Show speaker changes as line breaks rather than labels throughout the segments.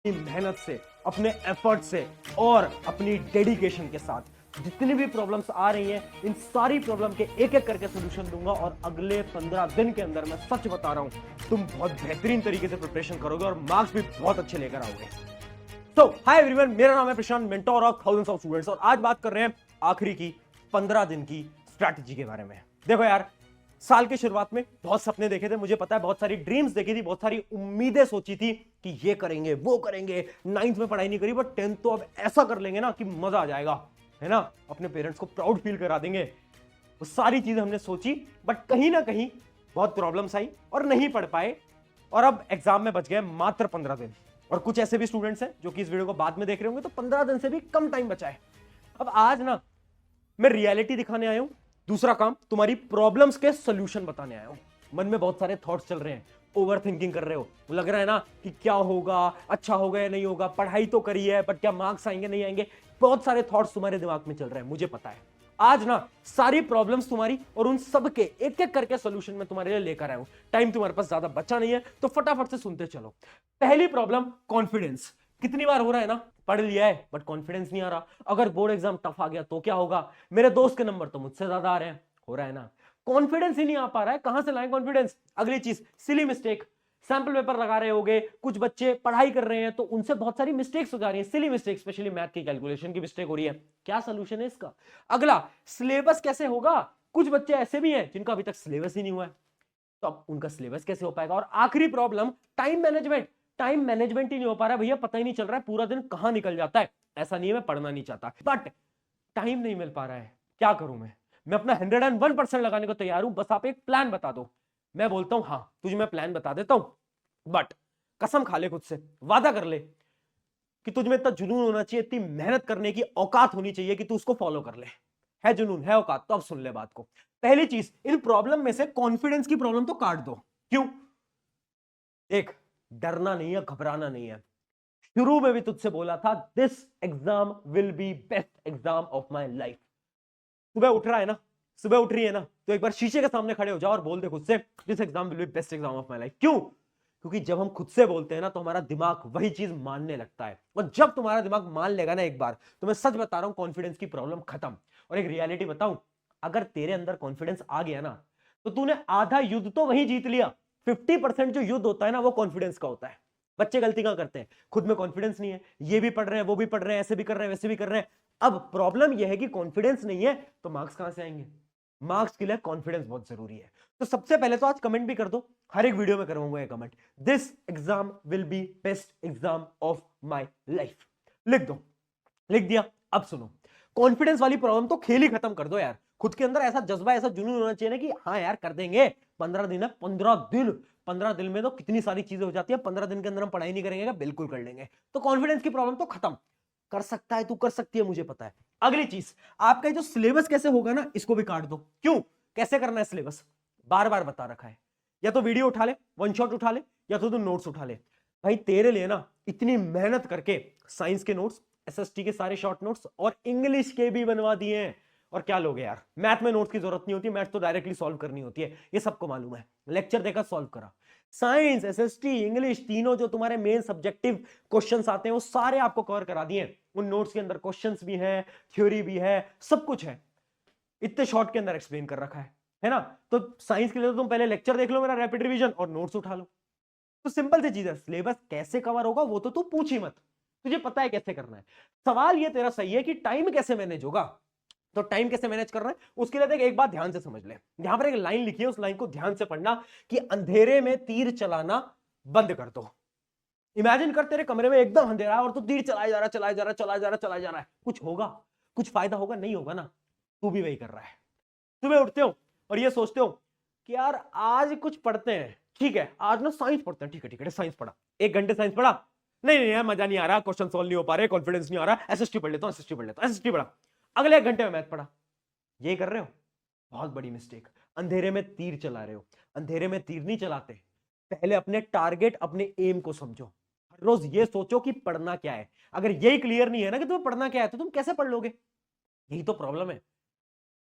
अपनी मेहनत से, अपने एफर्ट से और अपनी डेडिकेशन के साथ जितनी भी प्रॉब्लम्स आ रही हैं, इन सारी प्रॉब्लम के एक एक करके सोल्यूशन दूंगा और अगले 15 दिन के अंदर मैं सच बता रहा हूं तुम बहुत बेहतरीन तरीके से प्रिपरेशन करोगे और मार्क्स भी बहुत अच्छे लेकर आओगे। तो हाय एवरीवन, मेरा नाम है Prashant, mentor of thousands of students, और आज बात कर रहे हैं आखिरी की 15 दिन की स्ट्रैटेजी के बारे में। देखो यार, साल की शुरुआत में बहुत सपने देखे थे, मुझे पता है, बहुत सारी ड्रीम्स देखी थी, बहुत सारी उम्मीदें सोची थी कि ये करेंगे वो करेंगे। 9th में पढ़ाई नहीं करी, बट 10th तो अब ऐसा कर लेंगे ना कि मजा आ जाएगा, है ना, अपने पेरेंट्स को प्राउड फील करा देंगे। वो सारी चीजें हमने सोची, बट कहीं ना कहीं बहुत प्रॉब्लम्स आई और नहीं पढ़ पाए, और अब एग्जाम में बच गए मात्र 15 दिन। और कुछ ऐसे भी स्टूडेंट्स हैं जो कि इस वीडियो को बाद में देख रहे होंगे, तो 15 दिन से भी कम टाइम बचा है। अब आज ना मैं रियलिटी दिखाने आया हूं, दूसरा काम तुम्हारी प्रॉब्लम्स के सोल्यूशन बताने आया हूं। मन में बहुत सारे थॉट्स चल रहे हैं, ओवर थिंकिंग कर रहे हो, लग रहा है ना कि क्या होगा, अच्छा होगा या नहीं होगा, पढ़ाई तो करी है बट क्या मार्क्स आएंगे नहीं आएंगे, बहुत सारे थॉट्स तुम्हारे दिमाग में चल रहे हैं, मुझे पता है। आज ना सारी प्रॉब्लम्स तुम्हारी और उन सब के एक एक करके सोल्यूशन मैं तुम्हारे लिए लेकर आया हूं। टाइम तुम्हारे पास ज्यादा बचा नहीं है, तो फटाफट से सुनते चलो। पहली प्रॉब्लम, कॉन्फिडेंस। कितनी बार हो रहा है ना, पढ़ लिया है बट कॉन्फिडेंस नहीं आ रहा। अगर बोर्ड एग्जाम टफ आ गया तो क्या होगा, मेरे दोस्त के नंबर तो मुझसे ज्यादा आ रहे हैं, हो रहा है ना, कॉन्फिडेंस ही नहीं आ पा रहा है, कहां से लाएं कॉन्फिडेंस। अगली चीज, सिली मिस्टेक। सैंपल पेपर लगा रहे होगे, कुछ बच्चे पढ़ाई कर रहे हैं तो उनसे बहुत सारी मिस्टेक्स हो जा रही हैं, सिली मिस्टेक, स्पेशली मैथ की कैलकुलेशन की मिस्टेक हो रही है। क्या सोल्यूशन है इसका? अगला, सिलेबस कैसे होगा। कुछ बच्चे ऐसे भी हैं जिनका अभी तक सिलेबस ही नहीं हुआ है, तो अब उनका सिलेबस कैसे हो पाएगा। और आखिरी problem, time management. Time management ही नहीं हो पा रहा है भैया, पता ही नहीं चल रहा है पूरा दिन कहां निकल जाता है। ऐसा नहीं है मैं पढ़ना नहीं चाहता, बट टाइम नहीं मिल पा रहा है, क्या करूं मैं अपना 101% लगाने को तैयार हूं, बस आप एक प्लान बता दो। मैं बोलता हूं हाँ तुझे मैं प्लान बता देता हूं, बट कसम खा ले खुद से, वादा कर ले कि तुझ में इतना जुनून होना चाहिए, इतनी मेहनत करने की औकात होनी चाहिए कि तू उसको फॉलो कर ले। है जुनून, है औकात, तो अब सुन ले बात को। पहली चीज, इन प्रॉब्लम में से कॉन्फिडेंस की प्रॉब्लम तो काट दो। क्यों? एक, डरना नहीं है, घबराना नहीं है। शुरू में भी तुझसे बोला था, this exam will be best exam of my life. सुबह उठ रहा है ना, सुबह उठ रही है ना, तो एक बार शीशे के सामने खड़े हो जाओ और बोल दे खुद से, this exam will be best exam of my life. क्यों? क्योंकि जब हम खुद से बोलते हैं ना, तो हमारा दिमाग वही चीज मानने लगता है, और जब तुम्हारा दिमाग मान लेगा ना एक बार, तो मैं सच बता रहा हूं, कॉन्फिडेंस की प्रॉब्लम खत्म। और एक रियलिटी बताऊं, अगर तेरे अंदर कॉन्फिडेंस आ गया ना, तो तूने आधा युद्ध तो वहीं जीत लिया। 50% जो युद्ध होता है ना, वो कॉन्फिडेंस का होता है। बच्चे गलती क्या करते हैं, खुद में कॉन्फिडेंस नहीं है, ये भी पढ़ रहे हैं, वो भी पढ़ रहे हैं, ऐसे भी कर रहे हैं, वैसे भी कर रहे हैं। अब प्रॉब्लम यह है कि कॉन्फिडेंस नहीं है, तो मार्क्स कहां से आएंगे। मार्क्स के लिए कॉन्फिडेंस बहुत जरूरी है। तो सबसे पहले तो आज कमेंट भी कर दो, हर एक वीडियो में करवाऊंगा ये comment, this exam will be best exam of my life. लिख दो, लिख दिया। अब सुनो, कॉन्फिडेंस वाली प्रॉब्लम तो खेल ही खत्म कर दो यार। खुद के अंदर ऐसा जज्बा, ऐसा जुनून होना चाहिए ना कि हाँ यार कर देंगे। 15 दिन है, 15 दिन, 15 दिन में तो कितनी सारी चीजें हो जाती है। 15 दिन के अंदर हम पढ़ाई नहीं करेंगे, बिल्कुल कर लेंगे। तो कॉन्फिडेंस की प्रॉब्लम तो खत्म। कर सकता है, तू कर सकती है, मुझे पता है। अगली चीज, आपका जो सिलेबस कैसे होगा ना, इसको भी काट दो। क्यों? कैसे करना है सिलेबस, बार बार बता रखा है। या तो वीडियो उठा ले, वन शॉट उठा ले, या तो तू नोट्स उठा ले। भाई तेरे लिए ना इतनी मेहनत करके साइंस के नोट्स, एसएसटी के सारे शॉर्ट नोट्स और इंग्लिश के भी बनवा दिए हैं। और क्या लोगे यार, मैथ में नोट्स की जरूरत नहीं होती, मैथ तो डायरेक्टली सॉल्व करनी होती है, ये सबको मालूम है। लेक्चर देखा, सॉल्व करा। साइंस, एसएसटी, इंग्लिश, तीनों जो तुम्हारे मेन सब्जेक्टिव क्वेश्चंस आते हैं, वो सारे आपको कवर करा दिए। उन नोट्स के अंदर क्वेश्चंस भी हैं, थ्योरी भी है, सब कुछ है, इतने शॉर्ट के अंदर एक्सप्लेन कर रखा है ना। तो साइंस के लिए तो तुम पहले लेक्चर देख लो मेरा, रैपिड रिवीजन, और नोट्स उठा लो। तो सिंपल सी चीज है, सिलेबस कैसे कवर होगा वो तो तू पूछ ही मत, तुझे पता है कैसे करना है। सवाल ये तेरा सही है कि टाइम कैसे मैनेज होगा। तो टाइम कैसे मैनेज करना है, उसके लिए देख, एक बात ध्यान से समझ ले। यहां पर एक लाइन लिखी है, उस लाइन को ध्यान से पढ़ना कि अंधेरे में तीर चलाना बंद कर दो। इमेजिन कर, तेरे कमरे में एकदम अंधेरा है और तू तीर चलाया जा रहा, चलाया जा रहा, चलाया जा रहा, चलाया जा रहा है। कुछ होगा, कुछ फायदा होगा? नहीं होगा ना। तू भी वही कर रहा है। सुबह उठते हो और ये सोचते हो कि यार आज कुछ पढ़ते हैं, ठीक है, आज ना साइंस पढ़ते हैं, ठीक है ठीक है, साइंस पढ़ा, 1 घंटे साइंस पढ़ा, नहीं नहीं यार मजा नहीं आ रहा, क्वेश्चन सॉल्व नहीं हो पा रहे, कॉन्फिडेंस नहीं आ रहा, एसएसटी पढ़ लेता हूं, एसएसटी पढ़ लेता हूं, एसएसटी पढ़ा। अगले 1 घंटे में मैथ पढ़ा। ये कर रहे हो, बहुत बड़ी मिस्टेक। अंधेरे में तीर चला रहे हो। अंधेरे में तीर नहीं चलाते, पहले अपने टारगेट, अपने एम को समझो। हर रोज ये सोचो कि पढ़ना क्या है। अगर यही क्लियर नहीं है ना कि तुम्हें पढ़ना क्या है, तो तुम कैसे पढ़ लोगे? यही तो प्रॉब्लम है।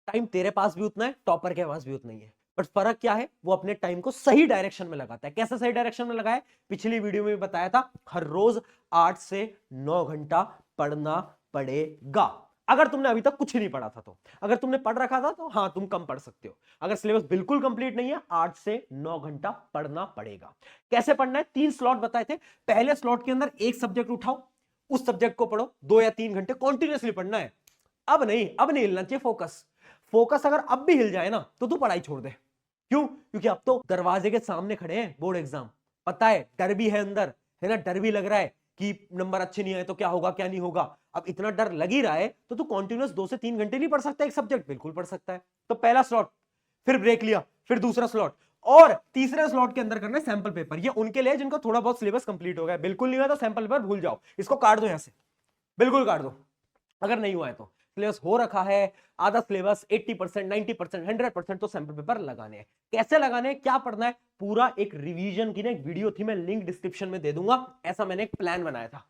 टाइम तेरे पास भी उतना है, टॉपर के पास भी उतना ही है। बट फर्क क्या है, वो अपने टाइम को सही डायरेक्शन में लगाता है। कैसे सही डायरेक्शन में लगाए, पिछली वीडियो में भी बताया था, हर रोज 8 से 9 घंटा पढ़ना पड़ेगा। अगर तुमने अभी तक कुछ नहीं पढ़ा था तो, अगर तुमने पढ़ रखा था तो हाँ तुम कम पढ़ सकते हो। अगर सिलेबस बिल्कुल कंप्लीट नहीं है, 8 से 9 घंटा पढ़ना पड़ेगा। कैसे पढ़ना है, 3 स्लॉट बताए थे। पहले स्लॉट के अंदर एक सब्जेक्ट उठाओ, उस सब्जेक्ट को पढ़ो 2 या 3 घंटे कॉन्टिन्यूसली पढ़ना है। अब नहीं हिलना चाहिए फोकस। फोकस अगर अब भी हिल जाए ना तो तू पढ़ाई छोड़ दे। क्यों, क्योंकि अब तो दरवाजे के सामने खड़े हैं बोर्ड एग्जाम, पता है डर भी है अंदर, है ना, डर भी लग रहा है कि नंबर अच्छे नहीं आए तो क्या होगा क्या नहीं होगा। अब इतना डर लग ही रहा है तो तू कॉन्टिन्यूस 2 से 3 घंटे नहीं पढ़ सकता एक सब्जेक्ट, बिल्कुल पढ़ सकता है। तो पहला स्लॉट, फिर ब्रेक लिया, फिर दूसरा स्लॉट, और तीसरे स्लॉट के अंदर करना है सैंपल पेपर। ये उनके लिए जिनका थोड़ा बहुत सिलेबस कंप्लीट हो गया, बिल्कुल नहीं हुआ तो सैंपल पेपर भूल जाओ, इसको काट दो यहां से, बिल्कुल काट दो। अगर नहीं हुआ है तो, सिलेबस हो रखा है आधा सिलेबस 80%, 90%, 100%, तो सैंपल पेपर लगाने हैं। कैसे लगाने हैं, क्या पढ़ना है, पूरा एक रिवीजन की ना एक वीडियो थी, मैं लिंक डिस्क्रिप्शन में दे दूंगा। ऐसा मैंने एक प्लान बनाया था,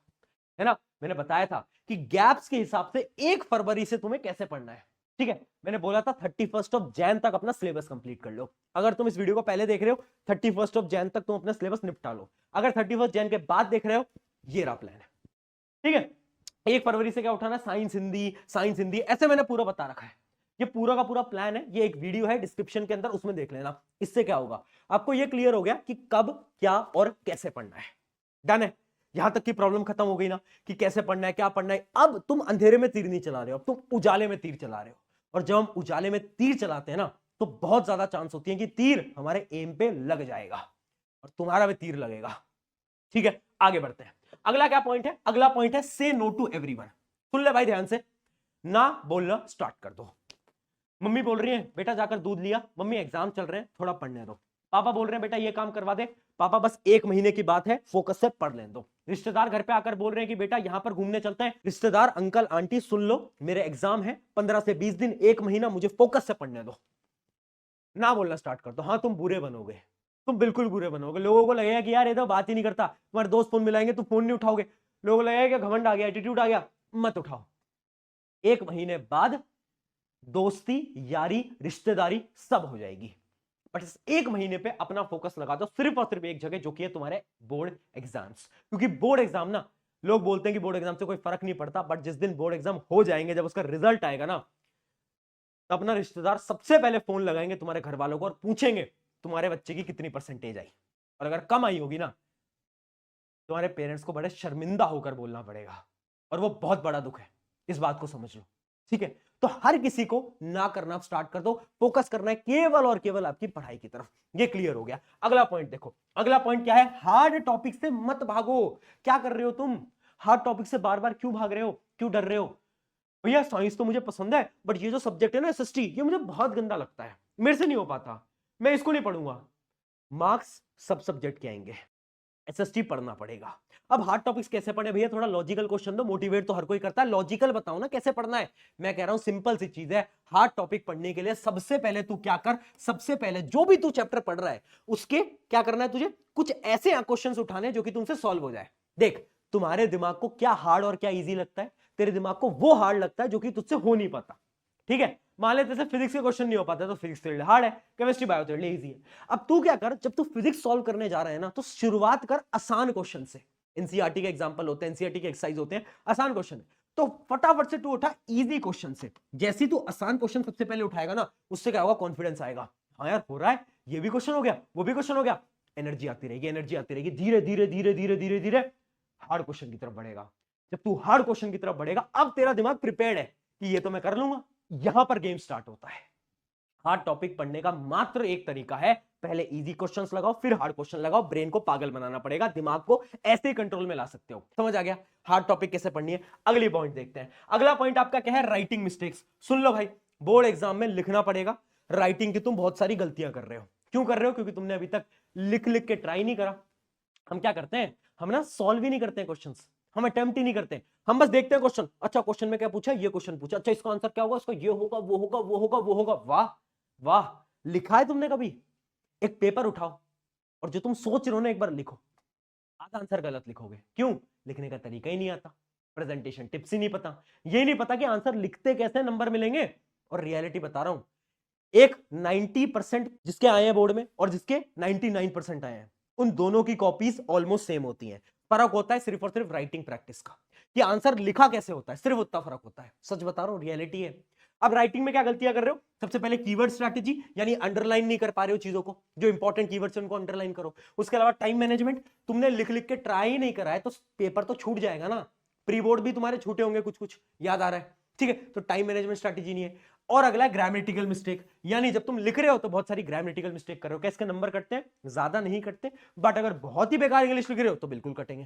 है ना, मैंने बताया था कि गैप्स के हिसाब से 1 फरवरी से तुम्हें कैसे पढ़ना है। ठीक है, मैंने बोला था 31 ऑफ जैन तक अपना सिलेबस कंप्लीट कर लो। अगर तुम इस वीडियो को पहले देख रहे हो, 31 ऑफ जैन तक तुम अपना सिलेबस निपटा लो। अगर 31 जैन के बाद देख रहे हो, ये रहा प्लान है। ठीक है, 1 फरवरी से क्या उठाना, साइंस हिंदी, ऐसे मैंने पूरा बता रखा है। ये पूरा का पूरा प्लान है, ये एक वीडियो है डिस्क्रिप्शन के अंदर, उसमें देख लेना। इससे क्या होगा, आपको ये क्लियर हो गया कि कब क्या और कैसे पढ़ना है। डन है, यहां तक की प्रॉब्लम खत्म हो गई ना, कि कैसे पढ़ना है क्या पढ़ना है। अब तुम अंधेरे में तीर नहीं चला रहे हो, अब तुम उजाले में तीर चला रहे हो। और जब हम उजाले में तीर चलाते हैं ना, तो बहुत ज्यादा चांस होती है कि तीर हमारे एम पे लग जाएगा और तुम्हारा भी तीर लगेगा। ठीक है, आगे बढ़ते हैं। अगला क्या पॉइंट है, अगला पॉइंट है से नो टू एवरीवन। सुन ले भाई ध्यान से, ना बोलना स्टार्ट कर दो। मम्मी बोल रही है बेटा जाकर दूध लिया, मम्मी एग्जाम चल रहे हैं थोड़ा पढ़ने दो। पापा बोल रहे हैं बेटा ये काम करवा दे, पापा बस 1 महीने की बात है फोकस से पढ़ लेने दो। रिश्तेदार घर पे आकर बोल रहे हैं कि बेटा यहां पर घूमने चलते हैं, रिश्तेदार अंकल आंटी सुन लो मेरे एग्जाम है 15 से 20 दिन, 1 महीना, मुझे फोकस से पढ़ने दो। ना बोलना स्टार्ट कर दो। हाँ तुम बुरे बनोगे, तुम बिल्कुल बुरे बनोगे। लोगों को लगेगा कि यार ये तो बात ही नहीं करता, तुम्हारे दोस्त फोन मिलाएंगे तुम फोन नहीं उठाओगे, लोगों को लगेगा कि घमंड आ गया, एटीट्यूड आ गया, मत उठाओ। 1 महीने बाद दोस्ती यारी रिश्तेदारी सब हो जाएगी, बट इस 1 महीने पे अपना फोकस लगा दो सिर्फ और सिर्फ एक जगह, जो कि है तुम्हारे बोर्ड एग्जाम्स। क्योंकि बोर्ड एग्जाम ना, लोग बोलते हैं कि बोर्ड एग्जाम से कोई फर्क नहीं पड़ता, बट जिस दिन बोर्ड एग्जाम हो जाएंगे, जब उसका रिजल्ट आएगा ना, तो अपना रिश्तेदार सबसे पहले फोन लगाएंगे तुम्हारे घर वालों को और पूछेंगे तुम्हारे बच्चे की कितनी परसेंटेज आई। और अगर कम आई होगी ना, तुम्हारे पेरेंट्स को बड़े शर्मिंदा होकर बोलना पड़ेगा, और वो बहुत बड़ा दुख है, इस बात को समझ लो। ठीक है, तो हर किसी को ना करना स्टार्ट कर दो, फोकस करना है केवल और केवल आपकी पढ़ाई की तरफ। ये क्लियर हो गया। अगला पॉइंट देखो, अगला पॉइंट क्या है, हार्ड टॉपिक से मत भागो। क्या कर रहे हो तुम, हार्ड टॉपिक से बार बार क्यों भाग रहे हो, क्यों डर रहे हो। भैया साइंस तो मुझे पसंद है, बट ये जो सब्जेक्ट है ना एसएसटी, ये मुझे बहुत गंदा लगता है, मेरे से नहीं हो पाता, मैं इसको नहीं पढ़ूंगा। मार्क्स सब सब्जेक्ट के आएंगे, एसएसटी पढ़ना पड़ेगा। अब हार्ड टॉपिक्स कैसे पढ़े भैया, थोड़ा लॉजिकल क्वेश्चन दो, मोटिवेट तो हर कोई करता है, लॉजिकल बताओ ना कैसे पढ़ना है। मैं कह रहा हूं सिंपल सी चीज है, हार्ड टॉपिक पढ़ने के लिए सबसे पहले तू क्या कर, सबसे पहले जो भी तू चैप्टर पढ़ रहा है उसके क्या करना है, तुझे कुछ ऐसे क्वेश्चन उठाने जो कि तुमसे सॉल्व हो जाए। देख तुम्हारे दिमाग को क्या हार्ड और क्या इजी लगता है, तेरे दिमाग को वो हार्ड लगता है जो कि तुझसे हो नहीं पाता। ठीक है, मान लेते से फिजिक्स के क्वेश्चन नहीं हो पाते तो फिजिक्स तेरे लिए हार्ड है, केमिस्ट्री बायो तेरे लिए इजी है। अब तू क्या कर, जब तू फिजिक्स सॉल्व करने जा रहा है ना, तो शुरुआत कर आसान क्वेश्चन से। एनसीईआरटी के एग्जांपल होते हैं, एनसीईआरटी के एक्सरसाइज होते हैं, आसान क्वेश्चन है, तो फटाफट से तू उठा इजी क्वेश्चन से। जैसे तू आसान क्वेश्चन सबसे पहले उठाएगा ना, उससे क्या होगा, कॉन्फिडेंस आएगा, हाँ यार हो रहा है, ये भी क्वेश्चन हो गया, वो भी क्वेश्चन हो गया, एनर्जी आती रहेगी, एनर्जी आती रहेगी, धीरे धीरे धीरे धीरे धीरे धीरे हार्ड क्वेश्चन की तरफ बढ़ेगा। जब तू हार्ड क्वेश्चन की तरफ बढ़ेगा, अब तेरा दिमाग प्रिपेयर्ड है कि ये तो मैं कर लूंगा। यहां पर गेम स्टार्ट होता है। हार्ड टॉपिक पढ़ने का मात्र एक तरीका है, पहले इजी क्वेश्चंस लगाओ, फिर हार्ड क्वेश्चन लगाओ, ब्रेन को पागल बनाना पड़ेगा, दिमाग को ऐसे ही कंट्रोल में ला सकते हो। समझ आ गया हार्ड टॉपिक कैसे पढ़नी है। अगली पॉइंट देखते हैं। अगला पॉइंट आपका क्या है, राइटिंग मिस्टेक्स। सुन लो भाई, बोर्ड एग्जाम में लिखना पड़ेगा, राइटिंग की तुम बहुत सारी गलतियां कर रहे हो। क्यों कर रहे हो, क्योंकि तुमने अभी तक लिख लिख के ट्राई नहीं करा। हम क्या करते हैं, हम ना सॉल्व ही नहीं करते हैं क्वेश्चंस, हम अटेम्प्ट ही नहीं करते, हम बस देखते हैं क्वेश्चन, अच्छा क्वेश्चन में क्या पूछा, ये क्वेश्चन पूछा, अच्छा इसका आंसर क्या होगा, इसका ये होगा वो होगा वो होगा वो होगा। वाह वाह, लिखा है तुमने कभी, एक पेपर उठाओ और जो तुम सोच रहे हो ना एक बार लिखो। आधा आंसर गलत लिखोगे, क्यों, लिखने का तरीका ही नहीं आता, प्रेजेंटेशन टिप्स ही नहीं पता, ये नहीं पता कि आंसर लिखते कैसे नंबर मिलेंगे। और रियलिटी बता रहा हूं, एक 90% जिसके आए हैं बोर्ड में और जिसके 99% आए हैं, उन दोनों की कॉपीज ऑलमोस्ट सेम होती हैं। फर्क होता है सिर्फ और सिर्फ राइटिंग प्रैक्टिस का, कि आंसर लिखा कैसे होता है, सिर्फ उतना फर्क होता है। सच बता रहा हूं, रियलिटी है। अब राइटिंग में क्या गलतियां कर रहे हो? सबसे पहले कीवर्ड स्ट्रैटेजी, यानी अंडरलाइन नहीं कर पा रहे हो चीजों को, जो इंपॉर्टेंट कीवर्ड्स हैं उनको अंडरलाइन करो। उसके अलावा टाइम मैनेजमेंट, तुमने लिख लिख के ट्राई ही नहीं करा है तो पेपर तो छूट जाएगा ना। प्री बोर्ड भी तुम्हारे छूटे होंगे, कुछ कुछ याद आ रहा है, ठीक है? तो टाइम मैनेजमेंट स्ट्रैटेजी नहीं है। और अगला ग्रामेटिकल मिस्टेक, यानी जब तुम लिख रहे हो तो बहुत सारी ग्रामेटिकल मिस्टेक कर रहे हो। क्या इसके नंबर कटते हैं? ज्यादा नहीं कटते, बट अगर बहुत ही बेकार इंग्लिश लिख रहे हो तो बिल्कुल कटेंगे,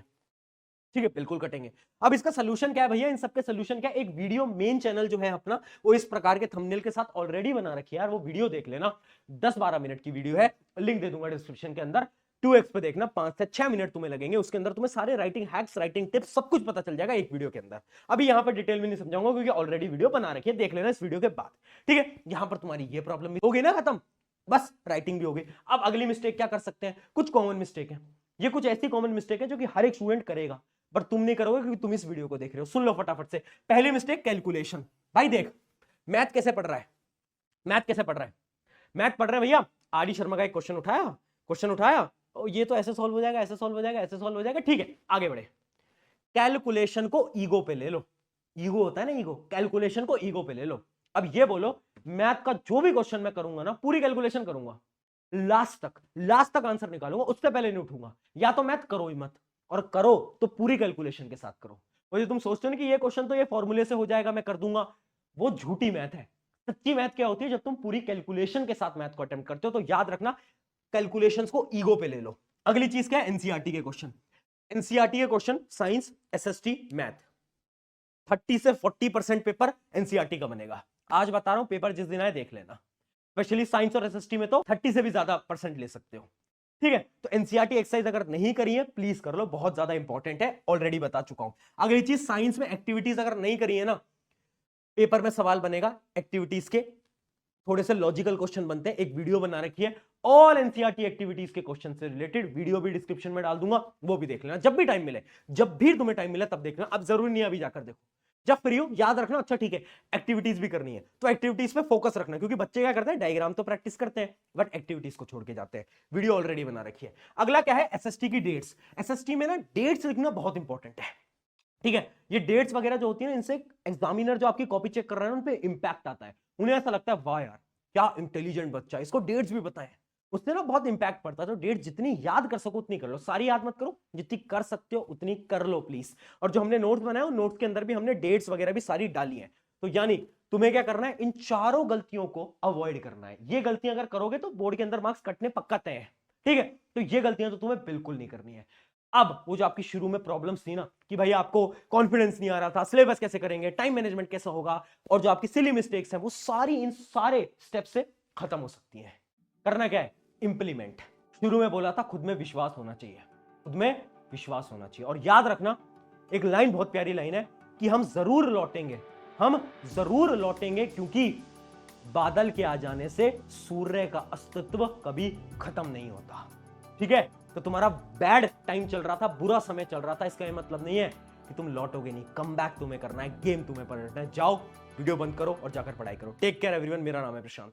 ठीक है? बिल्कुल कटेंगे। अब इसका सोल्यूशन क्या है भैया? इन सबके सोल्यूशन क्या है? एक वीडियो मेन चैनल जो है अपना, वो इस प्रकार के थंबनेल के साथ ऑलरेडी बना रखी है यार, वो वीडियो देख लेना। 10-12 मिनट की वीडियो है, लिंक दे दूंगा डिस्क्रिप्शन के अंदर। 2x पे देखना, 5 से 6 मिनट तुम्हें लगेंगे। उसके अंदर तुम्हें सारे राइटिंग हैक्स, राइटिंग टिप्स, सब कुछ पता चल जाएगा एक वीडियो के अंदर। अभी यहां पर डिटेल में नहीं समझाऊंगा क्योंकि ऑलरेडी वीडियो बना रखी है, देख लेना इस वीडियो के बाद, ठीक है? यहां पर तुम्हारी ये प्रॉब्लम भी हो गई ना खत्म, बस राइटिंग भी हो गई। अब अगली मिस्टेक क्या कर सकते हैं? कुछ कॉमन मिस्टेक है, ये कुछ ऐसी कॉमन मिस्टेक है जो कि हर एक स्टूडेंट करेगा, पर तुम नहीं करोगे क्योंकि तुम इस वीडियो को देख रहे हो। सुन लो फटाफट से। पहली मिस्टेक, कैलकुलेशन। भाई देख, मैथ कैसे पढ़ रहा है? मैथ कैसे पढ़ रहा है? मैथ पढ़ रहे हैं भैया, आर डी शर्मा का एक क्वेश्चन उठाया, ये तो ऐसे सॉल्व हो जाएगा, ऐसे सॉल्व हो जाएगा, ऐसे सॉल्व हो जाएगा, ठीक है, आगे बढ़े। कैलकुलेशन को ईगो पे ले लो। ईगो होता है ना, ईगो। कैलकुलेशन को ईगो पे ले लो। अब ये बोलो, मैथ का जो भी क्वेश्चन मैं करूंगा ना, पूरी कैलकुलेशन करूंगा, लास्ट तक आंसर निकालूंगा, उससे पहले नहीं उठूंगा। या तो मैथ करो ही मत, और करो तो पूरी कैलकुलेशन के साथ करो। और जो तुम सोचते हो ना कि ये क्वेश्चन तो ये फॉर्मूले से हो जाएगा, मैं कर दूंगा, वो झूठी मैथ है। सच्ची मैथ क्या होती है? जब तुम पूरी कैलकुलेशन के साथ मैथ को अटेम्प्ट करते हो। तो याद रखना, कैलकुलेशंस को ईगो पे ले लो। अगली चीज क्या है? एनसीईआरटी के क्वेश्चन। एनसीईआरटी के क्वेश्चन, साइंस, एसएसटी, मैथ, 30 से 40% पेपर एनसीईआरटी का बनेगा। आज बता रहा हूं, पेपर जिस दिन आए देख लेना। स्पेशली साइंस और एसएसटी में तो 30 से भी ज्यादा परसेंट ले सकते हो, ठीक है? तो एनसीईआरटी एक्सरसाइज अगर नहीं करी है, प्लीज कर लो, बहुत ज्यादा इंपॉर्टेंट है, ऑलरेडी बता चुका हूं। अगली चीज, साइंस में एक्टिविटीज अगर नहीं करी है ना, पेपर में सवाल बनेगा एक्टिविटीज के, थोड़े से लॉजिकल क्वेश्चन बनते हैं। एक वीडियो बना रखी है ऑल एनसीईआरटी एक्टिविटीज के क्वेश्चन से रिलेटेड, वीडियो भी डिस्क्रिप्शन में डाल दूंगा, वो भी देख लेना जब भी टाइम मिले। जब भी तुम्हें टाइम मिले तब देखना, अब जरूरी नहीं अभी जाकर देखो, जब फ्री हो। याद रखना, अच्छा ठीक है, एक्टिविटीज भी करनी है तो एक्टिविटीज पे फोकस रखना, क्योंकि बच्चे क्या करते हैं, डायग्राम तो प्रैक्टिस करते हैं बट एक्टिविटीज को छोड़ के जाते हैं। वीडियो ऑलरेडी बना रखी है। अगला क्या है? एसएसटी की डेट्स। एसएसटी में ना डेट्स लिखना बहुत इंपॉर्टेंट है, ठीक है? ये डेट्स वगैरह जो होती है ना, इनसे एग्जामिनर जो आपकी कॉपी चेक कर रहा है उन पे इंपैक्ट आता है। उन्हें ऐसा लगता है वाह यार क्या इंटेलिजेंट बच्चा है, इसको डेट्स भी पता है। उससे ना बहुत इंपैक्ट पड़ता है। तो डेट जितनी याद कर सको उतनी कर लो, सारी याद मत करो, जितनी कर सकते हो उतनी कर लो प्लीज। और जो हमने नोट्स बनाए, उन नोट्स के अंदर भी हमने डेट्स वगैरह भी सारी डाली है। तो यानी तुम्हें क्या करना है? इन चारों गलतियों को अवॉइड करना है। ये गलतियां अगर करोगे तो बोर्ड के अंदर मार्क्स कटने पक्का तय है, ठीक है? तो ये गलतियां तो तुम्हें बिल्कुल नहीं करनी है। अब वो जो आपकी शुरू में प्रॉब्लम्स थी ना कि भाई आपको कॉन्फिडेंस नहीं आ रहा था, सिलेबस कैसे करेंगे, टाइम मैनेजमेंट कैसा होगा, और जो आपकी सिली मिस्टेक्स हैं, वो सारी इन सारे स्टेप से खत्म हो सकती हैं। करना क्या है? इंप्लीमेंट। शुरू में बोला था, खुद में विश्वास होना चाहिए, खुद में विश्वास होना चाहिए। और याद रखना, एक लाइन बहुत प्यारी लाइन है कि हम जरूर लौटेंगे, हम जरूर लौटेंगे, क्योंकि बादल के आ जाने से सूर्य का अस्तित्व कभी खत्म नहीं होता, ठीक है? तो तुम्हारा बैड टाइम चल रहा था, बुरा समय चल रहा था, इसका ये मतलब नहीं है कि तुम लौटोगे नहीं। कम बैक तुम्हें करना है, गेम तुम्हें पलटना है। जाओ, वीडियो बंद करो और जाकर पढ़ाई करो। टेक केयर एवरीवन, मेरा नाम है प्रशांत।